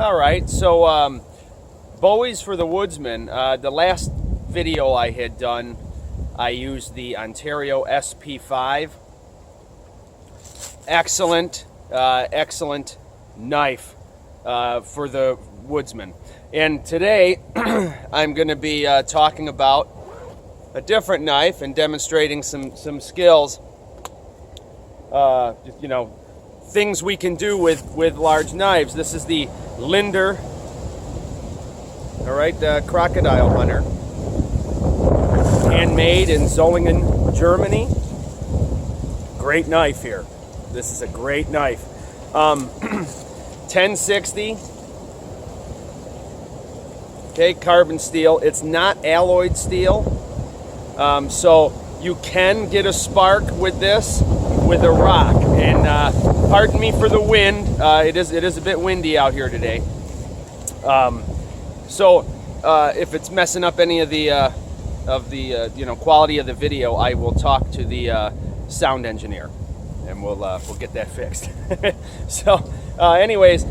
All right, so Bowies for the Woodsman. The last video I had done, I used the Ontario SP5. Excellent knife for the Woodsman. And today I'm going to be talking about a different knife and demonstrating some skills. Things we can do with large knives. This is the Linder, all right, Crocodile hunter, handmade in Solingen, Germany. Great knife here. This is a great knife. 1060. Okay, carbon steel. It's not alloyed steel, so you can get a spark with this with a rock. And pardon me for the wind. It is a bit windy out here today. So if it's messing up any of the quality of the video, I will talk to the sound engineer, and we'll get that fixed. So, anyways,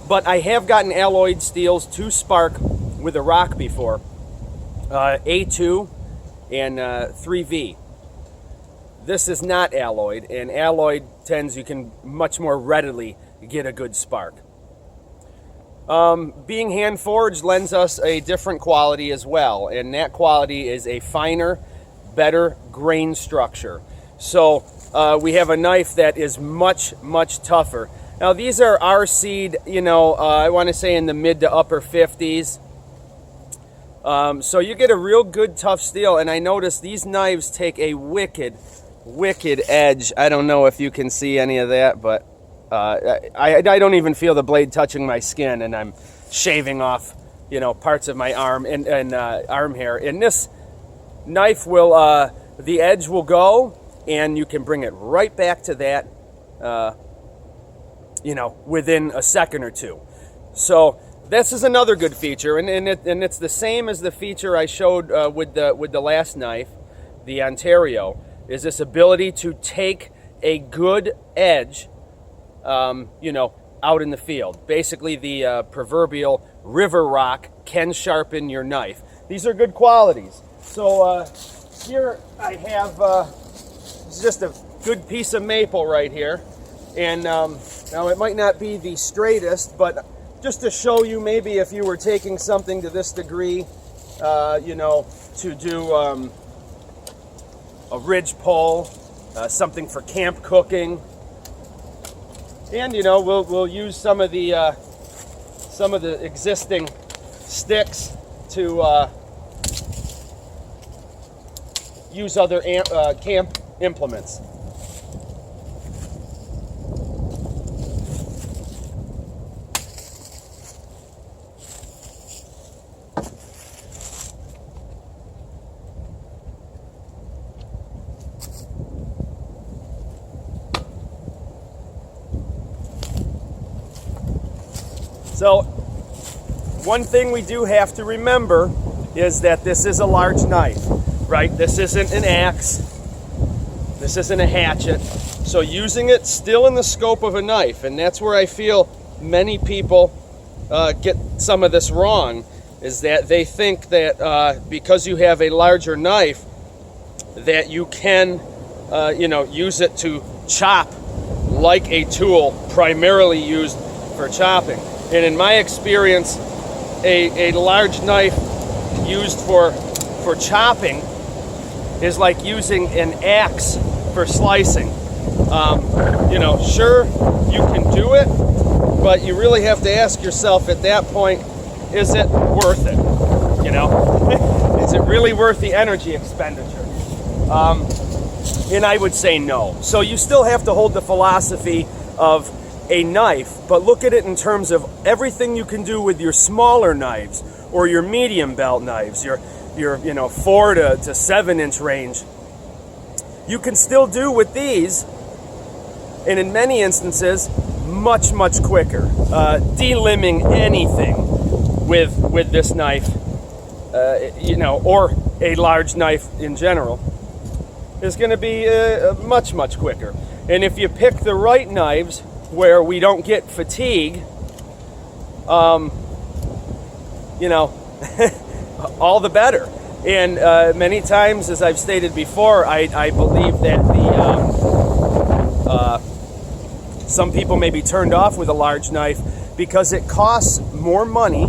but I have gotten alloyed steels to spark with a rock before, A2 and 3V. This is not alloyed, and alloyed tends you can much more readily get a good spark. Being hand forged lends us a different quality as well, and that quality is a finer, better grain structure. So we have a knife that is much tougher. Now these are RC'd, I want to say in the mid to upper 50s. So you get a real good tough steel, and I notice these knives take a wicked edge. I don't know if you can see any of that, but I don't even feel the blade touching my skin, and I'm shaving off, parts of my arm and arm hair. And this knife will, the edge will go, and you can bring it right back to that, within a second or two. So this is another good feature, and it's the same as the feature I showed with the last knife, the Ontario, is this ability to take a good edge, out in the field. Basically, the proverbial river rock can sharpen your knife. These are good qualities. So here I have it's just a good piece of maple right here, and now it might not be the straightest, but just to show you, maybe if you were taking something to this degree, to do a ridge pole, something for camp cooking, and we'll use some of the existing sticks to use other camp implements. So, one thing we do have to remember is that this is a large knife, right? This isn't an axe. This isn't a hatchet. So using it still in the scope of a knife, and that's where I feel many people get some of this wrong, is that they think that because you have a larger knife, that you can, use it to chop like a tool primarily used for chopping. And in my experience, a large knife used for chopping is like using an axe for slicing. Sure, you can do it, but you really have to ask yourself at that point, is it worth it? Is it really worth the energy expenditure? And I would say no. So you still have to hold the philosophy of a knife, but look at it in terms of everything you can do with your smaller knives or your medium belt knives, your 4 to 7 inch range. You can still do with these, and in many instances, much quicker. Delimbing anything with this knife, or a large knife in general, is going to be much quicker. And if you pick the right knives, where we don't get fatigue, you know, all the better. And many times, as I've stated before, I believe that some people may be turned off with a large knife because it costs more money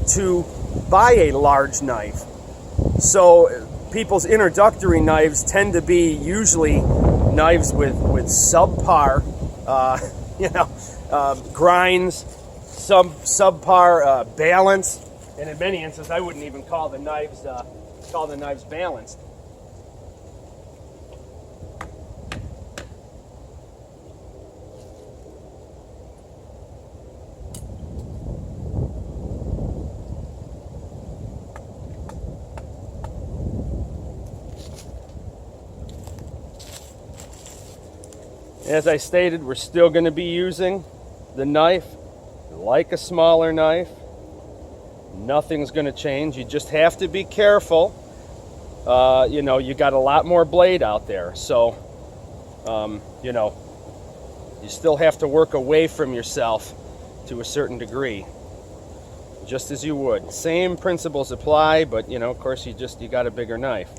to buy a large knife. So people's introductory knives tend to be usually knives with subpar, grinds, subpar balance, and in many instances, I wouldn't even call the knives balanced. As I stated, we're still going to be using the knife like a smaller knife. Nothing's going to change. You just have to be careful. You got a lot more blade out there. So, you still have to work away from yourself to a certain degree, just as you would. Same principles apply, but, of course, you got a bigger knife.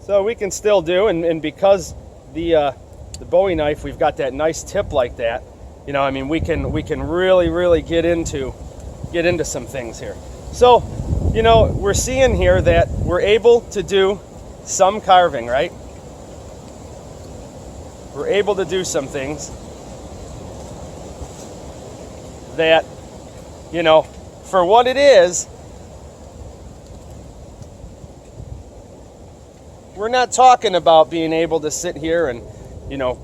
So we can still do, and because the Bowie knife, we've got that nice tip like that, we can really get into some things here. So, we're seeing here that we're able to do some carving, right? We're able to do some things that, for what it is, we're not talking about being able to sit here and,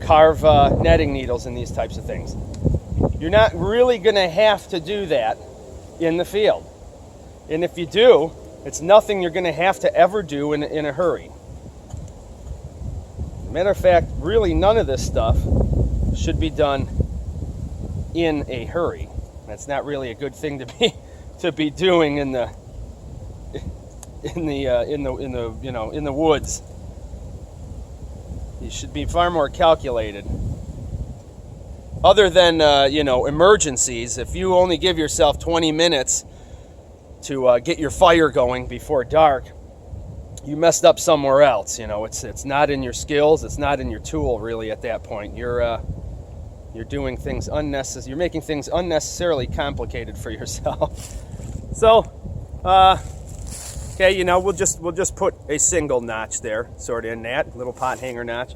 carve netting needles and these types of things. You're not really going to have to do that in the field. And if you do, it's nothing you're going to have to ever do in a hurry. Matter of fact, really none of this stuff should be done in a hurry. That's not really a good thing to be doing in the woods. You should be far more calculated. Other than emergencies, if you only give yourself 20 minutes to get your fire going before dark, you messed up somewhere else. It's not in your skills, it's not in your tool really at that point. You're doing things unnecessary. You're making things unnecessarily complicated for yourself. So, okay, we'll just put a single notch there, sort of in that little pot hanger notch.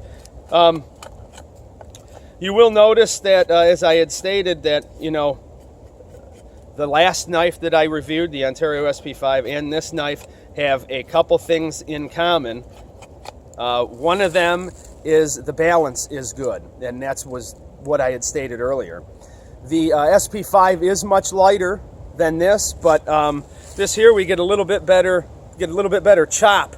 You will notice that, as I had stated, that the last knife that I reviewed, the Ontario SP5, and this knife have a couple things in common. One of them is the balance is good, and was what I had stated earlier. The SP5 is much lighter than this, but this here we get a little bit better chop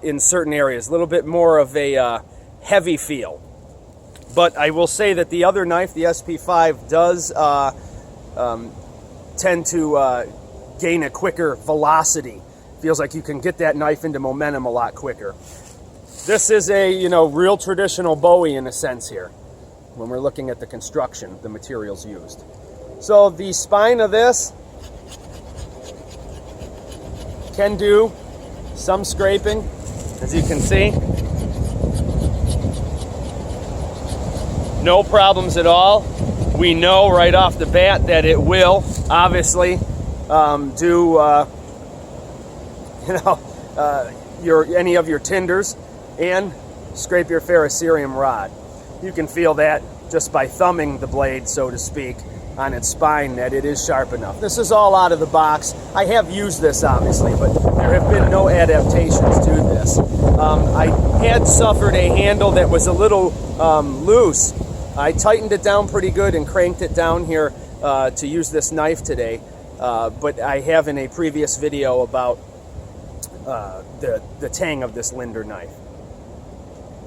in certain areas, a little bit more of a heavy feel. But I will say that the other knife, the SP5, does tend to gain a quicker velocity. Feels like you can get that knife into momentum a lot quicker. This is a real traditional Bowie in a sense here when we're looking at the construction, the materials used. So the spine of this can do some scraping, as you can see. No problems at all. We know right off the bat that it will obviously do any of your tinders and scrape your ferrocerium rod. You can feel that just by thumbing the blade, so to speak, on its spine, that it is sharp enough. This is all out of the box. I have used this obviously, but there have been no adaptations to this. I had suffered a handle that was a little loose. I tightened it down pretty good and cranked it down here to use this knife today, but I have in a previous video about the tang of this Linder knife.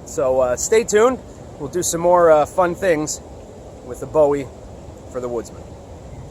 So stay tuned. We'll do some more fun things with the Bowie for the Woodsman.